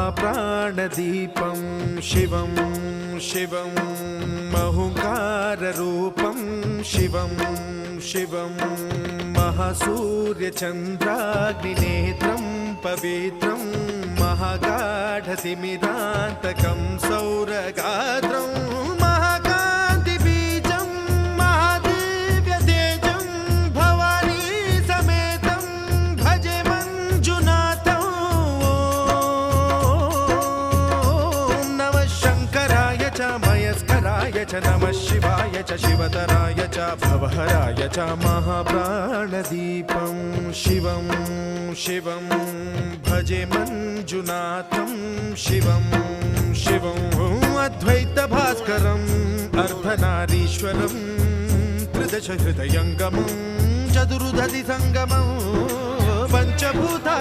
महाप्राणदीपं शिवं शिवं महुकाररूपं शिवं शिवं महासूर्यचन्द्राग्निनेत्रं पवित्रं महागाढतिमिरान्तकं सौरगात्रं महाकान्तिबीजं महादिव्यतेजं भवानी समेतं भजे मञ्जुनाथं। ॐ नमः शङ्कराय च मयस्कराय च नमः शिवाय च शिवतराय च भवहराय च महाप्राणदीपं शिवं शिवं भजे मञ्जुनाथं शिवं शिवं अद्वैतभास्करम् अर्धनारीश्वरं त्रिदश हृदयङ्गमं चतुर्दधि सङ्गमं पञ्चभूता